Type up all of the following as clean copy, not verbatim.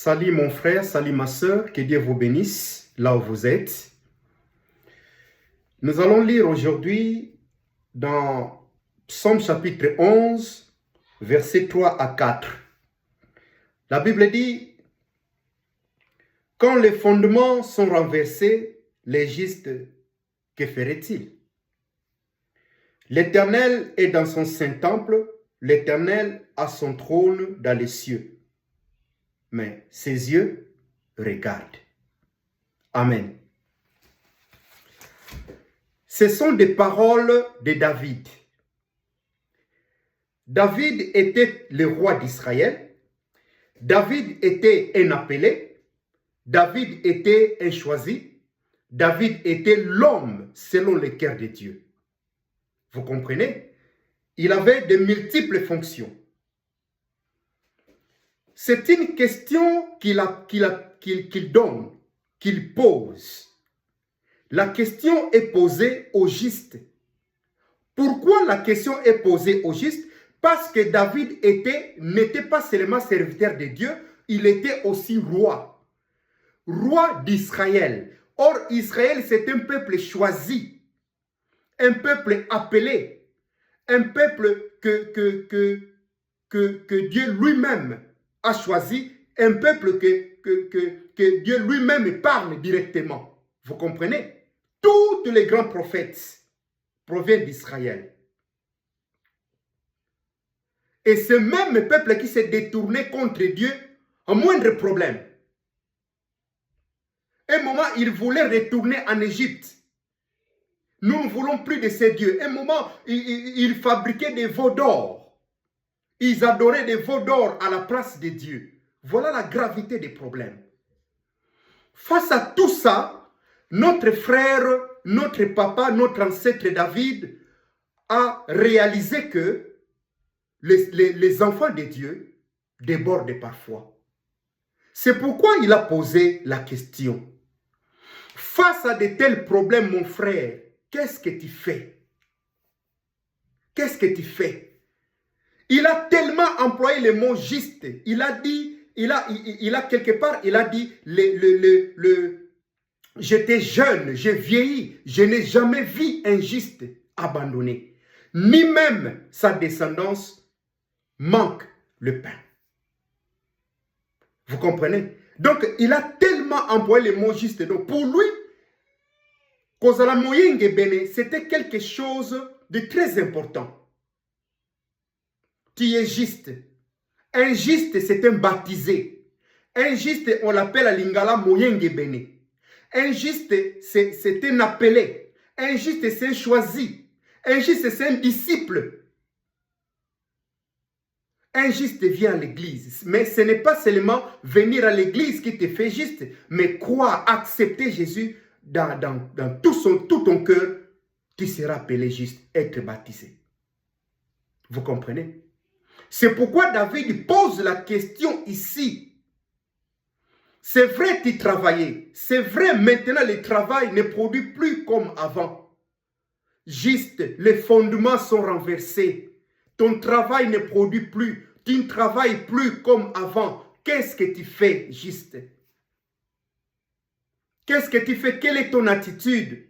Salut mon frère, salut ma soeur, que Dieu vous bénisse là où vous êtes. Nous allons lire aujourd'hui dans Psaume chapitre 11, versets 3 à 4. La Bible dit, « Quand les fondements sont renversés, les justes, que ferait-il? L'Éternel est dans son saint temple, l'Éternel a son trône dans les cieux. Mais ses yeux regardent. » Amen. Ce sont des paroles de David. David était le roi d'Israël. David était un appelé. David était un choisi. David était l'homme selon le cœur de Dieu. Vous comprenez? Il avait de multiples fonctions. C'est une question qu'il donne, qu'il pose. La question est posée au juste. Pourquoi la question est posée au juste? Parce que David n'était pas seulement serviteur de Dieu, il était aussi roi. Roi d'Israël. Or, Israël, c'est un peuple choisi, un peuple appelé, un peuple que Dieu lui-même a choisi, un peuple que Dieu lui-même parle directement. Vous comprenez? Tous les grands prophètes proviennent d'Israël. Et ce même peuple qui s'est détourné contre Dieu a moindre problème. Un moment, il voulait retourner en Égypte. Nous ne voulons plus de ces dieux. Un moment, ils fabriquaient des veaux d'or. Ils adoraient des veaux d'or à la place de Dieu. Voilà la gravité des problèmes. Face à tout ça, notre frère, notre papa, notre ancêtre David a réalisé que les enfants de Dieu débordent parfois. C'est pourquoi il a posé la question. Face à de tels problèmes, mon frère, qu'est-ce que tu fais? Qu'est-ce que tu fais? Il a tellement employé le mot juste. Il a dit, il a quelque part, il a dit, j'étais jeune, j'ai vieilli, je n'ai jamais vu un juste abandonné, ni même sa descendance manque le pain. Vous comprenez? Donc, il a tellement employé le mot juste. Donc, pour lui, Kozala Moyenge Bene, c'était quelque chose de très important. Tu es juste. Un juste, c'est un baptisé. Un juste, on l'appelle à Lingala Moyenge Bene. Un juste, c'est un appelé. Un juste, c'est un choisi. Un juste, c'est un disciple. Un juste vient à l'église. Mais ce n'est pas seulement venir à l'église qui te fait juste, mais croire, accepter Jésus dans tout ton cœur, tu seras appelé juste, être baptisé. Vous comprenez? C'est pourquoi David pose la question ici. C'est vrai tu travaillais. C'est vrai maintenant le travail ne produit plus comme avant. Juste, les fondements sont renversés. Ton travail ne produit plus. Tu ne travailles plus comme avant. Qu'est-ce que tu fais juste? Qu'est-ce que tu fais? Quelle est ton attitude?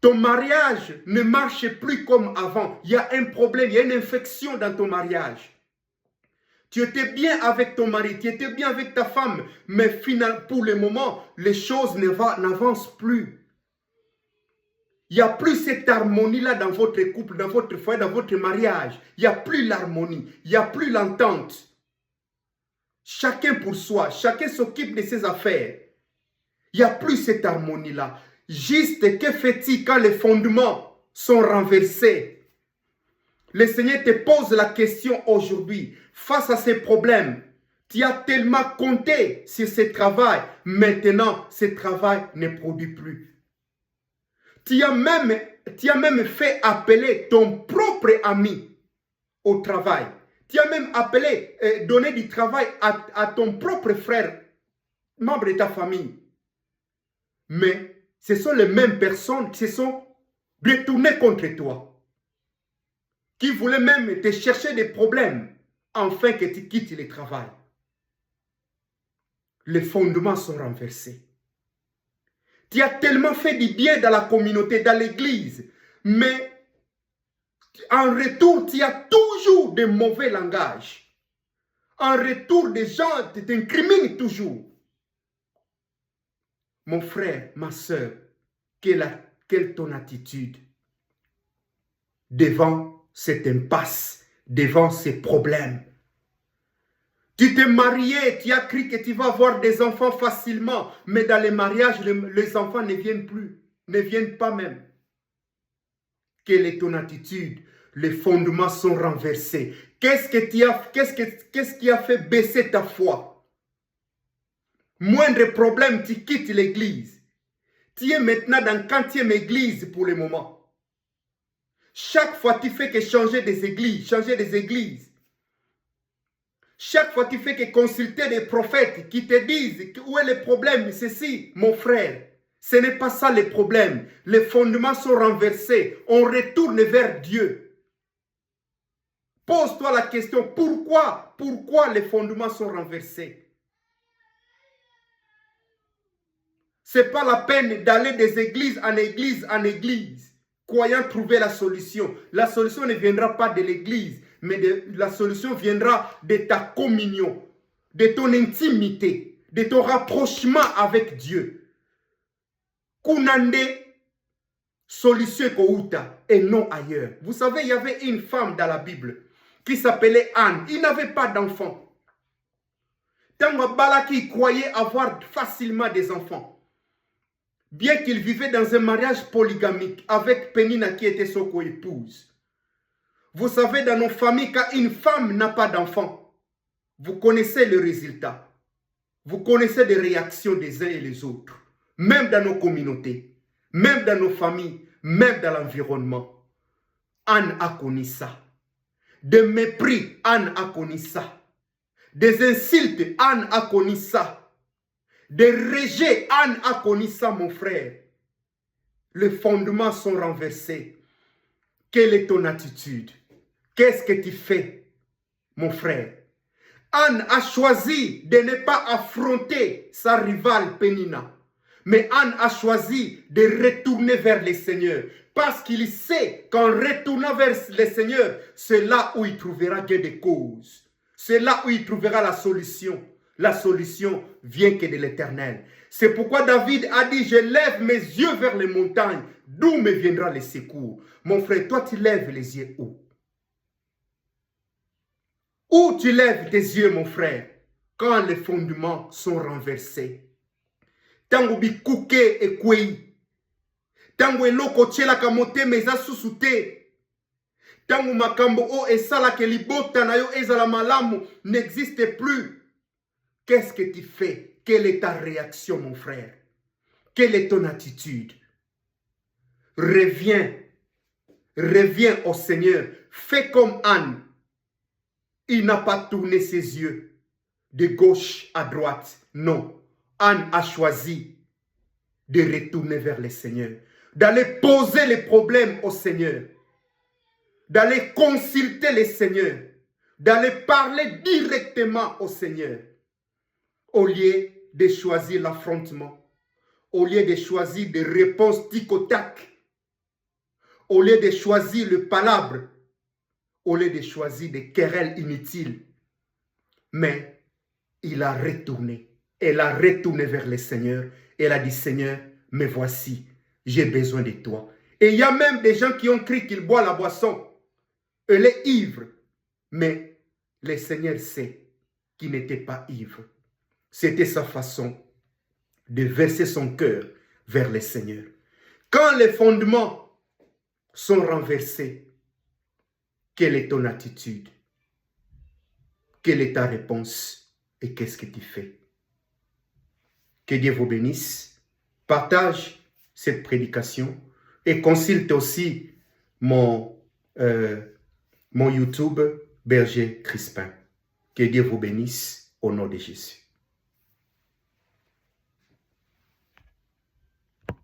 Ton mariage ne marche plus comme avant. Il y a un problème, il y a une infection dans ton mariage. Tu étais bien avec ton mari, tu étais bien avec ta femme, mais finalement, pour le moment, les choses n'avancent plus. Il n'y a plus cette harmonie-là dans votre couple, dans votre foyer, dans votre mariage. Il n'y a plus l'harmonie, il n'y a plus l'entente. Chacun pour soi, chacun s'occupe de ses affaires. Il n'y a plus cette harmonie-là. Juste, que fait-il quand les fondements sont renversés? Le Seigneur te pose la question aujourd'hui. Face à ces problèmes, tu as tellement compté sur ce travail. Maintenant, ce travail ne produit plus. Tu as même fait appeler ton propre ami au travail. Tu as même appelé, donné du travail à ton propre frère, membre de ta famille. Mais ce sont les mêmes personnes qui se sont retournées contre toi, qui voulaient même te chercher des problèmes afin que tu quittes le travail. les fondements sont renversés. Tu as tellement fait du bien dans la communauté, dans l'église, mais en retour, tu as toujours de mauvais langages. En retour, des gens t'incriminent toujours. Mon frère, ma soeur, quelle est ton attitude devant cette impasse, devant ces problèmes? Tu t'es marié, tu as cru que tu vas avoir des enfants facilement, mais dans les mariages, les enfants ne viennent plus, ne viennent pas même. Quelle est ton attitude? Les fondements sont renversés. Qu'est-ce qui a fait baisser ta foi? Moindre problème, tu quittes l'église. Tu es maintenant dans 40e église pour le moment. Chaque fois, tu fais que changer des églises. Chaque fois, tu fais que consulter des prophètes qui te disent où est le problème. Ceci, mon frère, ce n'est pas ça le problème. Les fondements sont renversés. On retourne vers Dieu. Pose-toi la question, pourquoi les fondements sont renversés? Ce n'est pas la peine d'aller des églises en église, croyant trouver la solution. La solution ne viendra pas de l'église, mais la solution viendra de ta communion, de ton intimité, de ton rapprochement avec Dieu. Kunande, solution kouta et non ailleurs. Vous savez, il y avait une femme dans la Bible qui s'appelait Anne. Il n'avait pas d'enfant. Tant Balaki croyait avoir facilement des enfants. Bien qu'il vivait dans un mariage polygamique avec Pénina qui était son co-épouse. Vous savez, dans nos familles, quand une femme n'a pas d'enfant, vous connaissez le résultat. Vous connaissez les réactions des uns et des autres. Même dans nos communautés, même dans nos familles, même dans l'environnement. Anne a connu ça. Des mépris, Anne a connu ça. Des insultes, Anne a connu ça. Des rejets, Anne a connu ça, mon frère. Les fondements sont renversés. Quelle est ton attitude? Qu'est-ce que tu fais, mon frère? Anne a choisi de ne pas affronter sa rivale Pénina. Mais Anne a choisi de retourner vers le Seigneur. Parce qu'il sait qu'en retournant vers le Seigneur, c'est là où il trouvera gain de cause. C'est là où il trouvera la solution. La solution vient que de l'Éternel. C'est pourquoi David a dit, je lève mes yeux vers les montagnes. D'où me viendra le secours? Mon frère, toi tu lèves les yeux où? Où tu lèves tes yeux, mon frère, quand les fondements sont renversés? Tango bikuke e kwei. Tango eloko tchela kamote meza susute. Tango makambo o esala ke libota na yo ezala malamu n'existe plus. Qu'est-ce que tu fais? Quelle est ta réaction, mon frère? Quelle est ton attitude? Reviens au Seigneur. Fais comme Anne. Il n'a pas tourné ses yeux de gauche à droite. Non. Anne a choisi de retourner vers le Seigneur. D'aller poser les problèmes au Seigneur. D'aller consulter le Seigneur. D'aller parler directement au Seigneur. Au lieu de choisir l'affrontement. Au lieu de choisir des réponses tic au tac. Au lieu de choisir le palabre. Au lieu de choisir des querelles inutiles. Mais il a retourné. Elle a retourné vers le Seigneur. Elle a dit, Seigneur, me voici. J'ai besoin de toi. Et il y a même des gens qui ont cru qu'il boit la boisson. Elle est ivre. Mais le Seigneur sait qu'il n'était pas ivre. C'était sa façon de verser son cœur vers le Seigneur. Quand les fondements sont renversés, quelle est ton attitude? Quelle est ta réponse? Et qu'est-ce que tu fais? Que Dieu vous bénisse. Partage cette prédication et consulte aussi mon YouTube Berger Crispin. Que Dieu vous bénisse au nom de Jésus.